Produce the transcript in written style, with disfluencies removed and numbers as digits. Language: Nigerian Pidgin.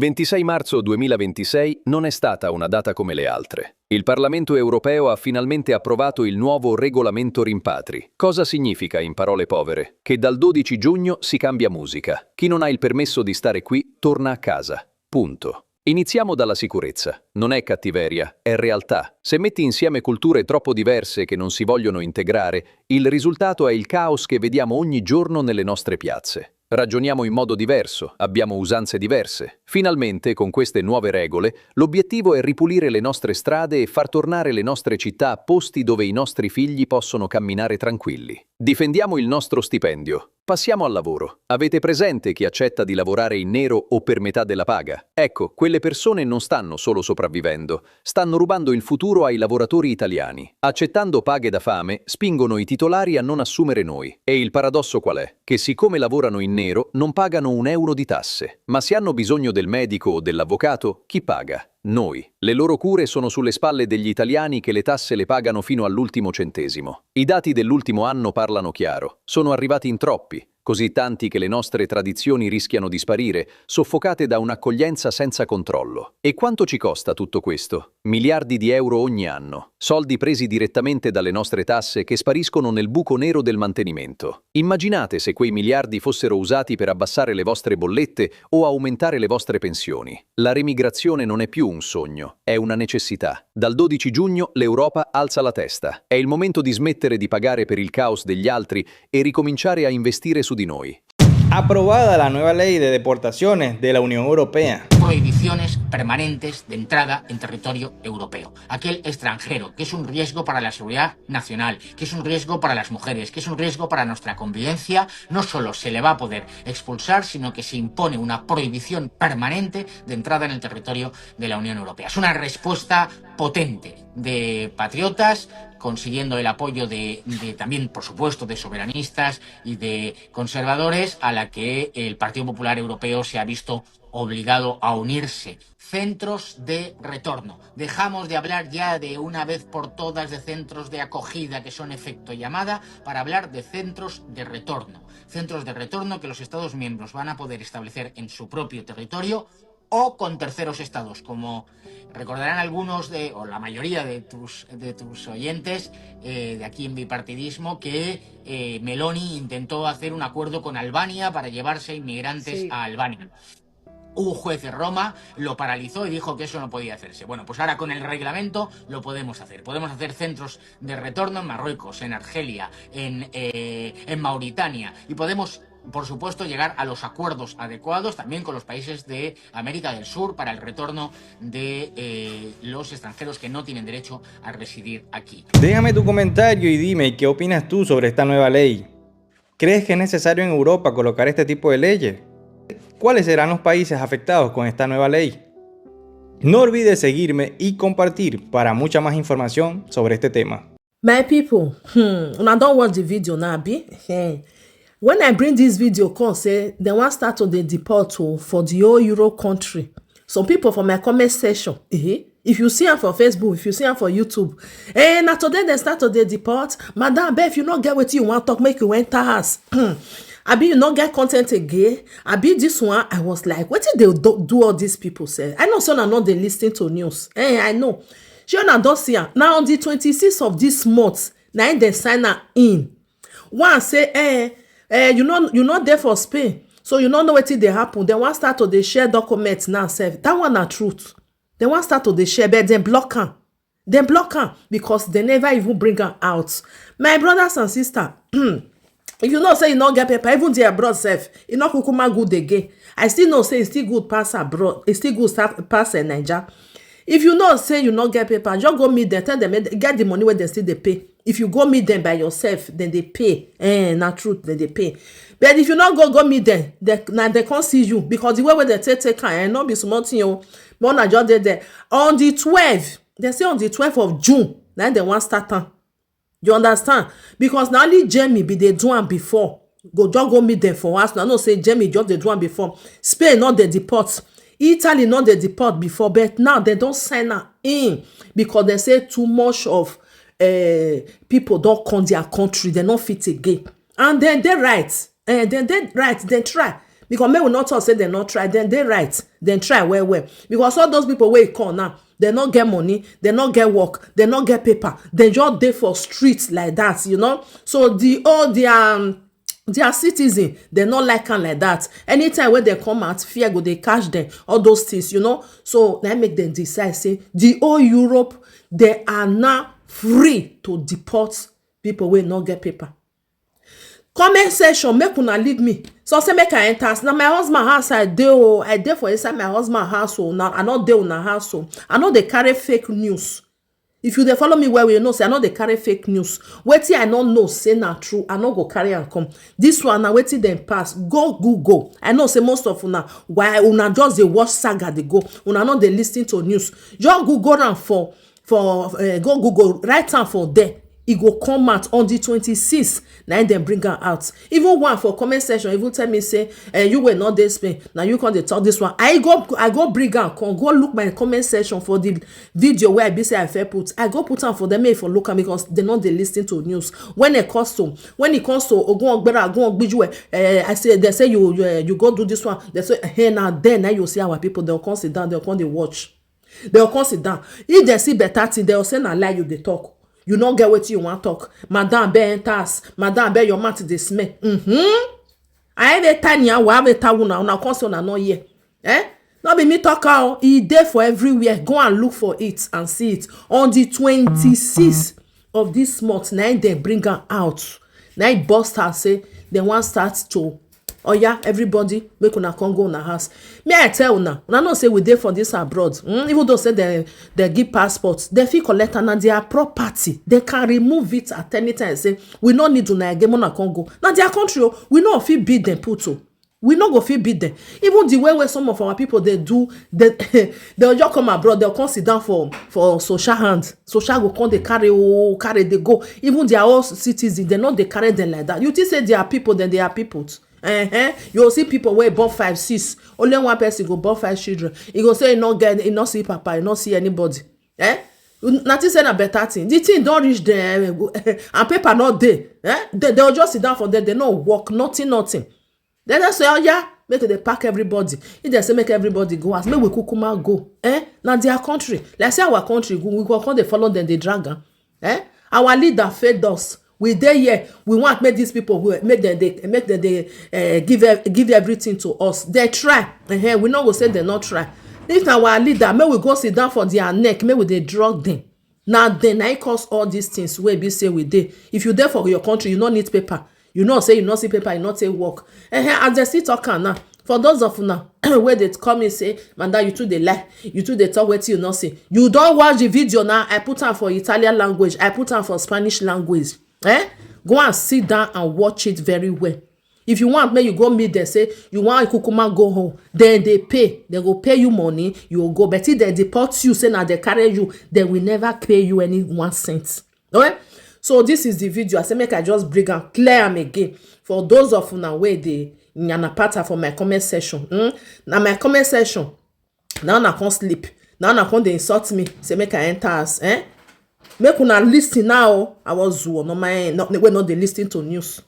26 marzo 2026 non è stata una data come le altre. Il Parlamento europeo ha finalmente approvato il nuovo regolamento rimpatri. Cosa significa, in parole povere? Che dal 12 giugno si cambia musica. Chi non ha il permesso di stare qui torna a casa. Punto. Iniziamo dalla sicurezza. Non è cattiveria, è realtà. Se metti insieme culture troppo diverse che non si vogliono integrare, il risultato è il caos che vediamo ogni giorno nelle nostre piazze. Ragioniamo in modo diverso, abbiamo usanze diverse. Finalmente, con queste nuove regole, l'obiettivo è ripulire le nostre strade e far tornare le nostre città posti dove i nostri figli possono camminare tranquilli. Difendiamo il nostro stipendio. Passiamo al lavoro. Avete presente chi accetta di lavorare in nero o per metà della paga? Ecco, quelle persone non stanno solo sopravvivendo, stanno rubando il futuro ai lavoratori italiani. Accettando paghe da fame, spingono i titolari a non assumere noi. E il paradosso qual è? Che siccome lavorano in nero, non pagano un euro di tasse. Ma se hanno bisogno del medico o dell'avvocato, chi paga? Noi. Le loro cure sono sulle spalle degli italiani che le tasse le pagano fino all'ultimo centesimo. I dati dell'ultimo anno parlano chiaro. Sono arrivati in troppi, così tanti che le nostre tradizioni rischiano di sparire, soffocate da un'accoglienza senza controllo. E quanto ci costa tutto questo? Miliardi di euro ogni anno. Soldi presi direttamente dalle nostre tasse che spariscono nel buco nero del mantenimento. Immaginate se quei miliardi fossero usati per abbassare le vostre bollette o aumentare le vostre pensioni. La remigrazione non è più un sogno, è una necessità. Dal 12 giugno l'Europa alza la testa. È il momento di smettere di pagare per il caos degli altri e ricominciare a investire su di noi. Aprobada la nueva ley de deportaciones de la Unión Europea. Prohibiciones permanentes de entrada en territorio europeo. Aquel extranjero que es un riesgo para la seguridad nacional, que es un riesgo para las mujeres, que es un riesgo para nuestra convivencia, no solo se le va a poder expulsar, sino que se impone una prohibición permanente de entrada en el territorio de la Unión Europea. Es una respuesta potente de patriotas, consiguiendo el apoyo de también, por supuesto, de soberanistas y de conservadores, a la que el Partido Popular Europeo se ha visto obligado a unirse. Centros de retorno. Dejamos de hablar ya de una vez por todas de centros de acogida que son efecto llamada para hablar de centros de retorno. Centros de retorno que los Estados miembros van a poder establecer en su propio territorio o con terceros estados, como recordarán algunos o la mayoría de tus oyentes de aquí en Bipartidismo, que Meloni intentó hacer un acuerdo con Albania para llevarse inmigrantes a Albania. Un juez de Roma lo paralizó y dijo que eso no podía hacerse. Bueno, pues ahora con el reglamento lo podemos hacer. Podemos hacer centros de retorno en Marruecos, en Argelia, en Mauritania, y podemos, por supuesto, llegar a los acuerdos adecuados también con los países de América del Sur para el retorno de los extranjeros que no tienen derecho a residir aquí. Déjame tu comentario y dime qué opinas tú sobre esta nueva ley. ¿Crees que es necesario en Europa colocar este tipo de leyes? ¿Cuáles serán los países afectados con esta nueva ley? No olvides seguirme y compartir para mucha más información sobre este tema. My people, una don watch the video now, abi? When I bring this video come say dem wan start to dey deport for the whole Euro country. Some people for my comment section, if you see am for Facebook, if you see am for YouTube, na today dem start to dey deport. Madam, abeg, if you no get wetin you wan talk, make you enter house. Abi you no get content again? Abi this one, I was like, wetin dey do all these people say? I know say una no dey lis ten to news. I know. Shey una don see am. Na on the 26th of this month, na im dem sign am in. One say, you no dey for Spain, so you no know wetin dey happen. Dem wan start to dey share documents now sef. That one na truth. Dem wan start to dey share, but dem block am. Dem block am because dem never even bring am out. My brothers and sisters, if you know say you no get paper, even the abroad sef, e no kukuma good again. I still know say e still good pass abroad, e still good pass Naija. If you know say you no get paper, just go meet dem, tell dem get the money wey dem still dey pay. If you go meet dem by yourself, dem dey pay. Na truth, dem dey pay. But if you no go meet dem, na dem come see you, because the way wey dem take am, no be small thing o. But una just dey there. On the 12th, dem say on the 12th of June, na dem wan start am. You understand? Because na only Jamie be dey do am before. Just go meet dem for house. I know say Jamie just dey do am before. Spain no dey deport. Italy no dey deport before, but now dem don sign am in because dem say too much of people don come their country, dem no fit again. And dem dey right. Dem try. Because men will not talk say they not try, then they right, then try well. Because all those people where come now, they not get money, they not get work, they not get paper, they just dey for streets like that, you know. So their citizen, they not like am like that. Anytime when they come out, fear go they catch them, all those things, you know. So that make them decide, say the whole Europe, they are now free to deport people wey not get paper. Comment section, make una leave me. So say make I enter. Now my husband house I dey for inside my husband house. Now I not dey una house. I know they carry fake news. If you dey follow me well, you know say I know they carry fake news. Wetin I no know say na true, I no go carry am come. This one na wetin dem pass. Go Google. I know say most of una why una just dey watch saga dey go. Una no dey listen to news. Just Google am for go Google, write am for there. E go come out on the 26th. Now dem bring am out. Even one for comment section even tell me say you were not dey Spain. Now you come dey talk this one. I go bring am come go look my comment section for the video where I be say I fair put. I go put am for them make for look am because they not dey listen to news. When it comes to Ogun Ogbera, Ogun Ogbiju, I say they say you go do this one. They say hey now you see our people they'll come sit down, they'll come dey watch. They'll come sit down. If they see better thing, they'll say na lie you dey talk. You not get what you want talk. Madam be enters. Madam be your mouth dey smell. I have a tanya, we have a tawuna. Una console na not here. Not be me talk out. E dey for everywhere. Go and look for it and see it. On the 26th of this month, now they bring her out. Now boss her say they want start to. Oh yeah, everybody make una come go una house. Me I tell una know say we dey for this abroad. Even though say they give passports, they fit collect na their property. They can remove it at any time. Say we no need una again, una come go. Na their country, we no fit beat them put. We no go fit beat them. Even the way where some of our people they do, they'll just come abroad. They'll come sit down for social hand. Social go come they carry they go. Even their own citizens, they not they carry them like that. You think say they are people, then they are people. You see people where born 5, 6. Only one person go born 5 children. He go say he not see papa, he not see anybody. Nothing say na better thing. The thing don't reach them and paper not there. They'll just sit down for them. They no work, nothing. Then they say, oh yeah, make they pack everybody. If they say make everybody go as make we kukuma go. Now their country. Like say our country, we go come they follow them, they drag them. Our leader fed us. We dey here. We want make these people make them give everything to us. They try. We not go say they not try. If our leader, may we go sit down for their neck, may we they drug them. Now then I cause all these things where be say we dey. If you there for your country, you don't need paper. You know say you not see paper, you not say work. As they still talking now. For those of now where they come and say, Manda, you too they lie, you too they talk what you not say. You don't watch the video now. I put on for Italian language, I put on for Spanish language. Go and sit down and watch it very well. If you want, may you go meet them, say you want kukuma go home, then they pay. They go pay you money, you will go. But if they deport you, say now they carry you, they will never pay you any 1 cent. Okay? So this is the video. I say make I just bring and clear them again. For those of you now where they nyana part for my comment section. Now my comment section. Now I can't sleep. Now I can't they insult me. Say make I enter us. Make una listen now. I was no my not they listen to news.